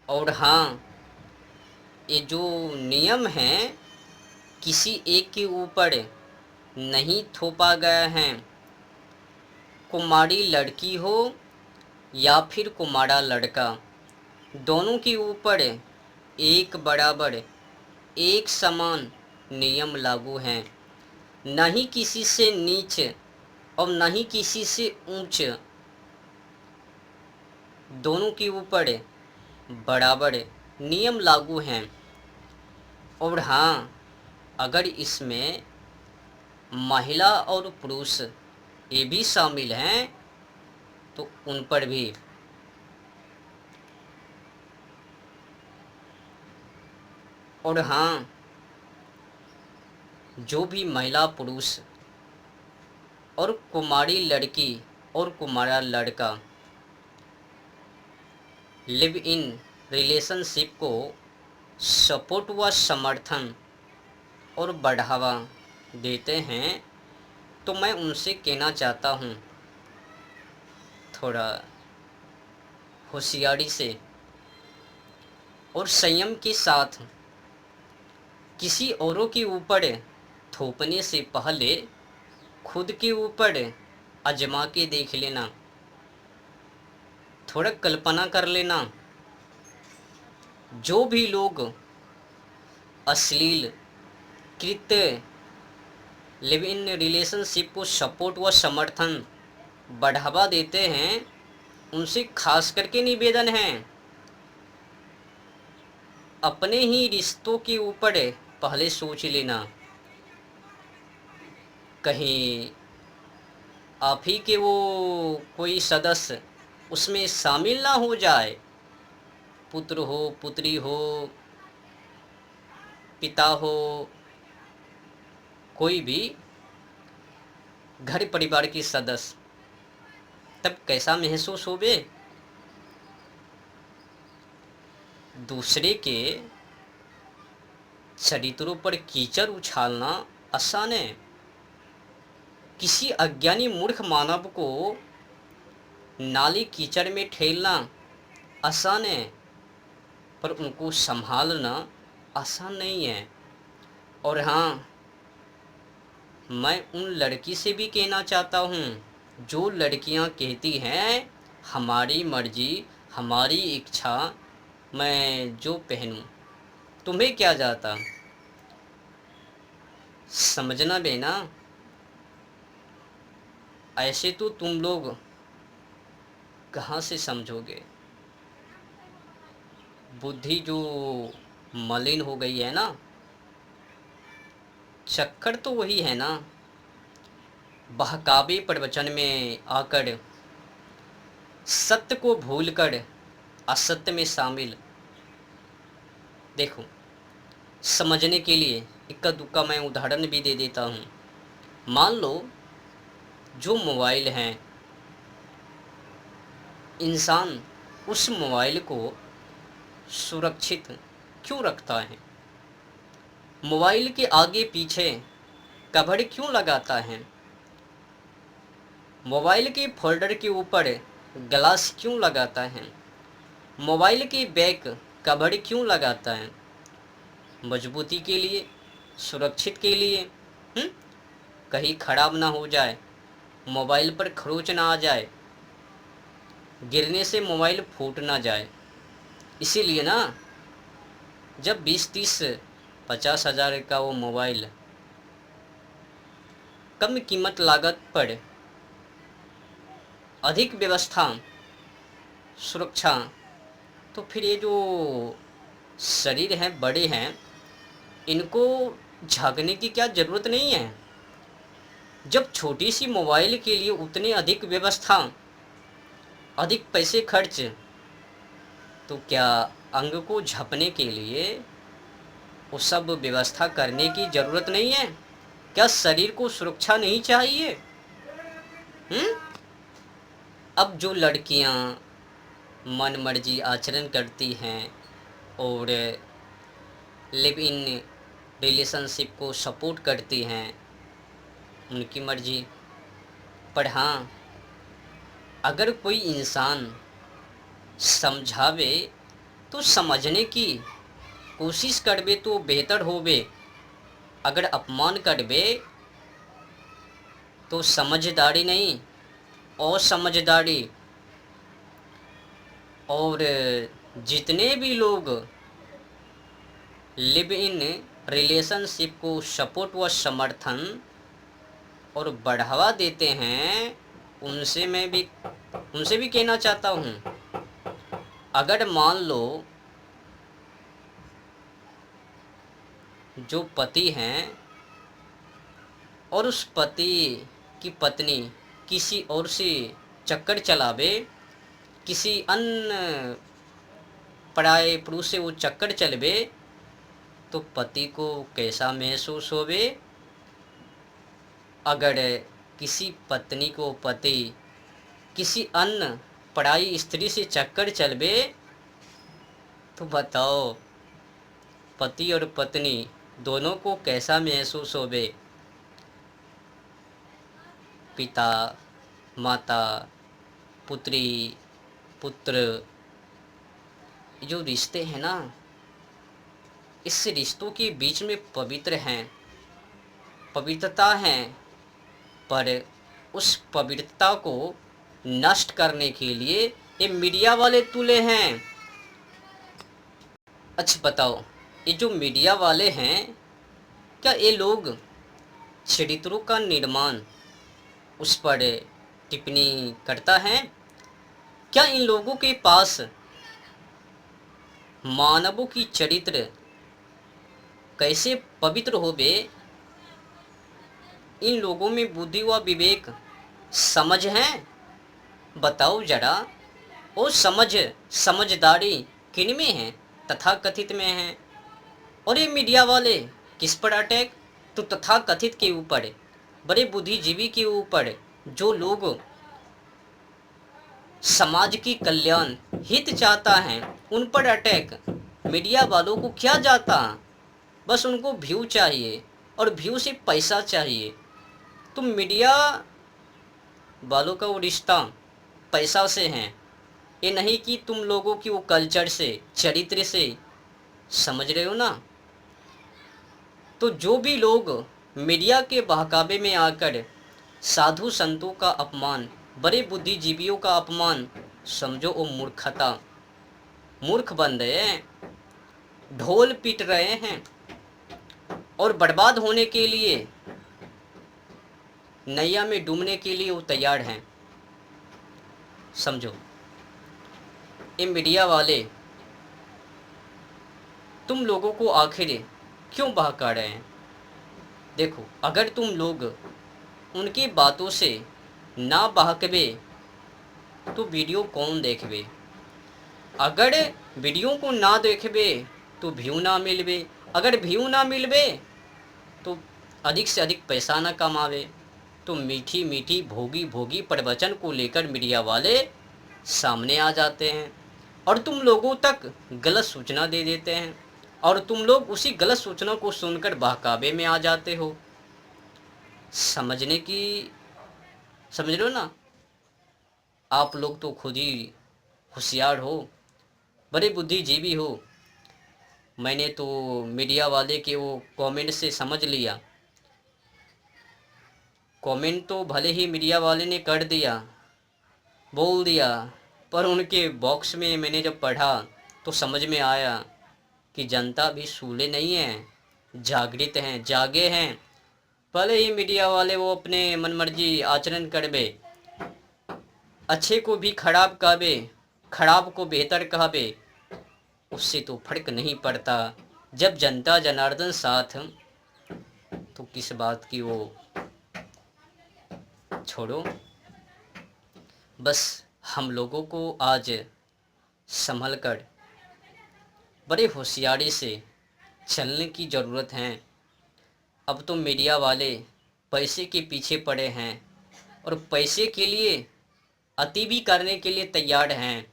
और हाँ, ये जो नियम हैं किसी एक के ऊपर नहीं थोपा गया है। कुमारी लड़की हो या फिर कुमारा लड़का, दोनों के ऊपर एक बराबर एक समान नियम लागू हैं। न ही किसी से नीच और न ही किसी से ऊंच, दोनों के ऊपर बराबर नियम लागू हैं। और हाँ, अगर इसमें महिला और पुरुष ये भी शामिल हैं तो उन पर भी। और हाँ, जो भी महिला पुरुष और कुमारी लड़की और कुमारा लड़का लिव इन रिलेशनशिप को सपोर्ट व समर्थन और बढ़ावा देते हैं, तो मैं उनसे कहना चाहता हूँ, थोड़ा होशियारी से और संयम के साथ किसी औरों के ऊपर थोपने से पहले खुद के ऊपर आजमा के देख लेना। थोड़ा कल्पना कर लेना, जो भी लोग अश्लील कृत्य लिव इन रिलेशनशिप को सपोर्ट व समर्थन बढ़ावा देते हैं, उनसे खास करके निवेदन है, अपने ही रिश्तों के ऊपर पहले सोच लेना। कहीं आप ही के वो कोई सदस्य उसमें शामिल ना हो जाए, पुत्र हो, पुत्री हो, पिता हो, कोई भी घर परिवार की सदस्य, तब कैसा महसूस होवे। दूसरे के चरित्रों पर कीचड़ उछालना आसान है। किसी अज्ञानी मूर्ख मानव को नाली कीचड़ में ठेलना आसान है, पर उनको संभालना आसान नहीं है। और हाँ, मैं उन लड़की से भी कहना चाहता हूँ जो लड़कियाँ कहती हैं हमारी मर्जी, हमारी इच्छा, मैं जो पहनूं तुम्हें क्या जाता। समझना बेना, ऐसे तो तुम लोग कहाँ से समझोगे। बुद्धि जो मलिन हो गई है ना, चक्कर तो वही है ना, बहकावे प्रवचन में आकर सत्य को भूलकर असत्य में शामिल। देखो, समझने के लिए इक्का दुक्का मैं उदाहरण भी दे देता हूँ। मान लो जो मोबाइल हैं, इंसान उस मोबाइल को सुरक्षित क्यों रखता है, मोबाइल के आगे पीछे कवर क्यों लगाता है, मोबाइल के फोल्डर के ऊपर ग्लास क्यों लगाता है, मोबाइल के बैक कवर क्यों लगाता है। मजबूती के लिए, सुरक्षित के लिए। कहीं ख़राब ना हो जाए, मोबाइल पर खरोंच ना आ जाए, गिरने से मोबाइल फूट ना जाए। इसीलिए ना, जब 20-30-50 हज़ार का वो मोबाइल कम कीमत लागत पर अधिक व्यवस्था, सुरक्षा, तो फिर ये जो शरीर हैं, बड़े हैं, इनको झांकने की क्या ज़रूरत नहीं है। जब छोटी सी मोबाइल के लिए उतनी अधिक व्यवस्था, अधिक पैसे खर्च, तो क्या अंग को झपने के लिए वो सब व्यवस्था करने की ज़रूरत नहीं है। क्या शरीर को सुरक्षा नहीं चाहिए। हुँ? अब जो लड़कियां मन मर्जी आचरण करती हैं और लिव इन रिलेशनशिप को सपोर्ट करती हैं, उनकी मर्जी। पर हाँ, अगर कोई इंसान समझावे तो समझने की कोशिश करबे तो बेहतर होबे। अगर अपमान करबे तो समझदारी नहीं और समझदारी। और जितने भी लोग लिव इन रिलेशनशिप को सपोर्ट व समर्थन और बढ़ावा देते हैं, उनसे भी कहना चाहता हूँ, अगर मान लो जो पति हैं और उस पति की पत्नी किसी और से चक्कर चलावे, किसी अन्य पराये पुरुष से वो चक्कर चलवे, तो पति को कैसा महसूस होवे। अगर किसी पत्नी को पति किसी अन्य पराई स्त्री से चक्कर चलवे, तो बताओ पति और पत्नी दोनों को कैसा महसूस होवे। पिता, माता, पुत्री, पुत्र, जो रिश्ते हैं ना, इस रिश्तों के बीच में पवित्रता है, पर उस पवित्रता को नष्ट करने के लिए ये मीडिया वाले तुले हैं। अच्छा बताओ, ये जो मीडिया वाले हैं, क्या ये लोग चरित्रों का निर्माण उस पर टिप्पणी करता है? क्या इन लोगों के पास मानवों की चरित्र कैसे पवित्र होवे, इन लोगों में बुद्धि व विवेक समझ है? बताओ जरा। और समझदारी किन में है? तथाकथित में है। और ये मीडिया वाले किस पर अटैक? तो तथाकथित के ऊपर, बड़े बुद्धिजीवी के ऊपर, जो लोग समाज की कल्याण हित चाहता है, उन पर अटैक। मीडिया वालों को क्या जाता, बस उनको व्यू चाहिए और व्यू से पैसा चाहिए। तो मीडिया वालों का वो रिश्ता पैसा से है, ये नहीं कि तुम लोगों की वो कल्चर से, चरित्र से। समझ रहे हो ना? तो जो भी लोग मीडिया के बहकावे में आकर साधु संतों का अपमान, बड़े बुद्धिजीवियों का अपमान, समझो वो मूर्ख बन रहे हैं, ढोल पीट रहे हैं और बर्बाद होने के लिए, नैया में डूबने के लिए वो तैयार हैं। समझो, ये मीडिया वाले तुम लोगों को आखिर क्यों बहका रहे हैं? देखो, अगर तुम लोग उनकी बातों से ना बहकबे तो वीडियो कौन देखबे? अगर वीडियो को ना देखबे तो व्यू ना मिलबे, अगर व्यू ना मिलबे तो अधिक से अधिक पैसा ना कमावे। तो मीठी मीठी भोगी भोगी प्रवचन को लेकर मीडिया वाले सामने आ जाते हैं और तुम लोगों तक गलत सूचना दे देते हैं, और तुम लोग उसी गलत सूचना को सुनकर बहकावे में आ जाते हो। समझ रहे हो ना? आप लोग तो खुद ही होशियार हो, बड़े बुद्धिजीवी हो। मैंने तो मीडिया वाले के वो कमेंट से समझ लिया। कमेंट तो भले ही मीडिया वाले ने कर दिया, बोल दिया, पर उनके बॉक्स में मैंने जब पढ़ा तो समझ में आया कि जनता भी सूले नहीं है, जागृत हैं, जागे हैं। भले ही मीडिया वाले वो अपने मनमर्जी आचरण करबे, अच्छे को भी खराब कहबे, खराब को बेहतर कहबे, उससे तो फर्क नहीं पड़ता। जब जनता जनार्दन साथ, तो किस बात की वो छोड़ो। बस हम लोगों को आज संभल कर बड़े होशियारी से चलने की ज़रूरत है। अब तो मीडिया वाले पैसे के पीछे पड़े हैं और पैसे के लिए अति भी करने के लिए तैयार हैं।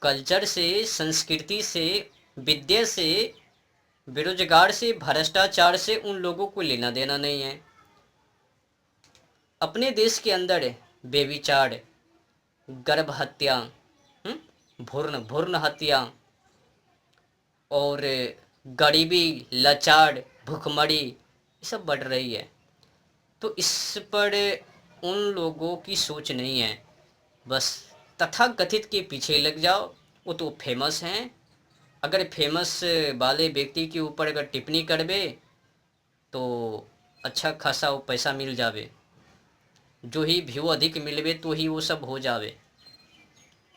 कल्चर से, संस्कृति से, विद्या से, बेरोजगार से, भ्रष्टाचार से उन लोगों को लेना देना नहीं है। अपने देश के अंदर बेविचार, गर्भ हत्या, भ्रूण भ्रूण हत्या और गरीबी, लाचार, भुखमरी ये सब बढ़ रही है। तो इस पर उन लोगों की सोच नहीं है, बस तथाकथित के पीछे लग जाओ। वो तो फेमस हैं, अगर फेमस वाले व्यक्ति के ऊपर अगर टिप्पणी करबे तो अच्छा खासा वो पैसा मिल जावे, जो ही व्यू अधिक मिलवे तो ही वो सब हो जावे।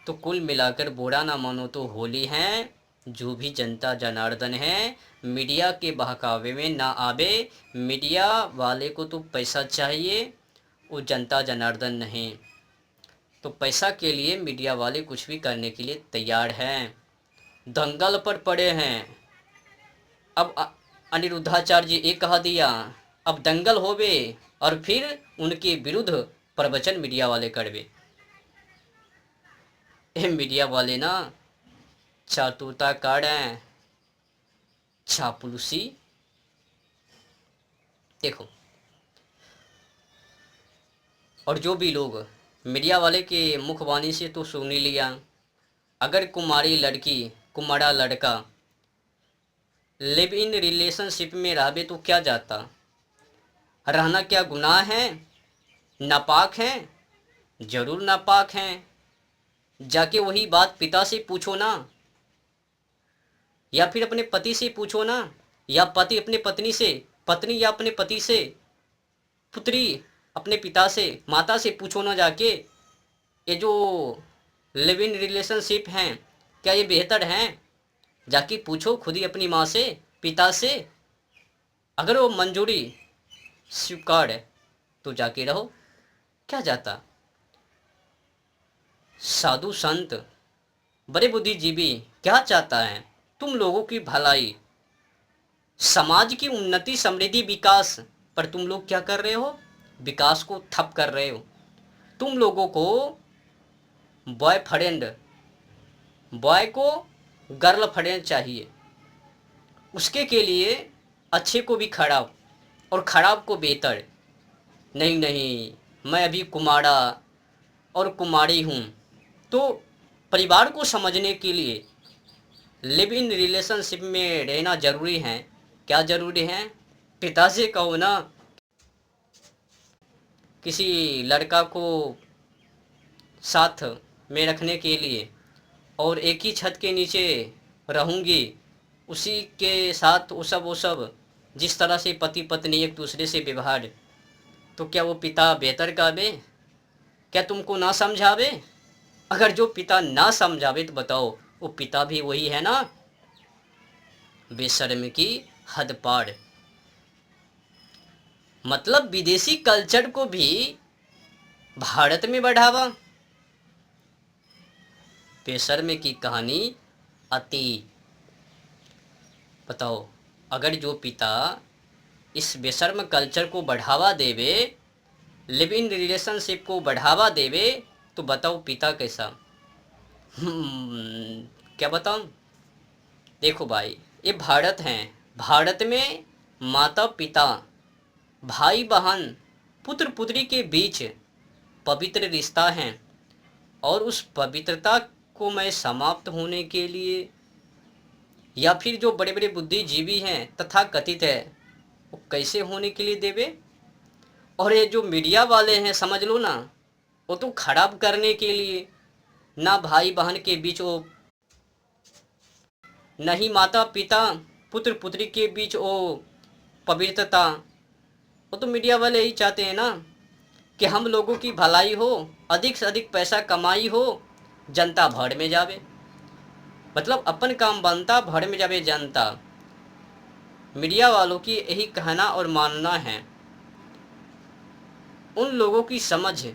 तो कुल मिलाकर बुरा ना मानो तो होली है, जो भी जनता जनार्दन है मीडिया के बहकावे में ना आवे। मीडिया वाले को तो पैसा चाहिए, वो जनता जनार्दन नहीं। तो पैसा के लिए मीडिया वाले कुछ भी करने के लिए तैयार हैं। दंगल पर पड़े हैं। अब अनिरुद्धाचार्य जी ये कहा दिया, अब दंगल होवे और फिर उनके विरुद्ध प्रवचन मीडिया वाले करवे। ये मीडिया वाले ना चातुरता कार्ड हैं, चापलूसी। देखो, और जो भी लोग मीडिया वाले के मुखवाणी से तो सुन ही लिया, अगर कुमारी लड़की कुमारा लड़का लिव इन रिलेशनशिप में रहबे तो क्या जाता, रहना क्या गुनाह है, नापाक हैं, जरूर नापाक हैं। जाके वही बात पिता से पूछो ना, या फिर अपने पति से पूछो ना, या पति अपने पत्नी से, पत्नी या अपने पति से, पुत्री अपने पिता से, माता से पूछो ना जाके, ये जो लिव इन रिलेशनशिप हैं क्या ये बेहतर हैं? जाके पूछो खुद ही अपनी माँ से, पिता से। अगर वो मंजूरी स्वीकार है तो जाके रहो, क्या जाता। साधु संत बड़े बुद्धिजीवी क्या चाहता है? तुम लोगों की भलाई, समाज की उन्नति, समृद्धि, विकास। पर तुम लोग क्या कर रहे हो? विकास को ठप कर रहे हो। तुम लोगों को बॉयफ्रेंड, बॉय को गर्लफ्रेंड चाहिए, उसके के लिए अच्छे को भी खराब और खराब को बेहतर। नहीं नहीं, मैं अभी कुमारा और कुमारी हूँ। तो परिवार को समझने के लिए लिव इन रिलेशनशिप में रहना ज़रूरी है। क्या ज़रूरी है? पिता से कहो ना, किसी लड़का को साथ में रखने के लिए, और एक ही छत के नीचे रहूँगी, उसी के साथ वो सब जिस तरह से पति पत्नी एक दूसरे से व्यवहार, तो क्या वो पिता बेहतर कहबे? क्या तुमको ना समझावे? अगर जो पिता ना समझावे तो बताओ वो पिता भी वही है ना? बेशर्म की हद पार। मतलब विदेशी कल्चर को भी भारत में बढ़ावा। बेशर्म की कहानी अति। बताओ, अगर जो पिता इस बेशर्म कल्चर को बढ़ावा देवे, लिव इन रिलेशनशिप को बढ़ावा देवे, तो बताओ पिता कैसा? क्या बताऊं? देखो भाई, ये भारत है। भारत में माता पिता, भाई बहन, पुत्र पुत्री के बीच पवित्र रिश्ता है, और उस पवित्रता को मैं समाप्त होने के लिए, या फिर जो बड़े बड़े बुद्धिजीवी हैं तथा कथित है, वो कैसे होने के लिए देवे? और ये जो मीडिया वाले हैं, समझ लो ना, वो तो खराब करने के लिए, ना भाई बहन के बीच वो, नहीं माता पिता पुत्र पुत्री के बीच वो पवित्रता। वो तो मीडिया वाले ही चाहते हैं ना कि हम लोगों की भलाई हो, अधिक से अधिक पैसा कमाई हो, जनता भड़ में जावे। मतलब अपन काम बनता, भड़ में जावे जनता। मीडिया वालों की यही कहना और मानना है। उन लोगों की समझ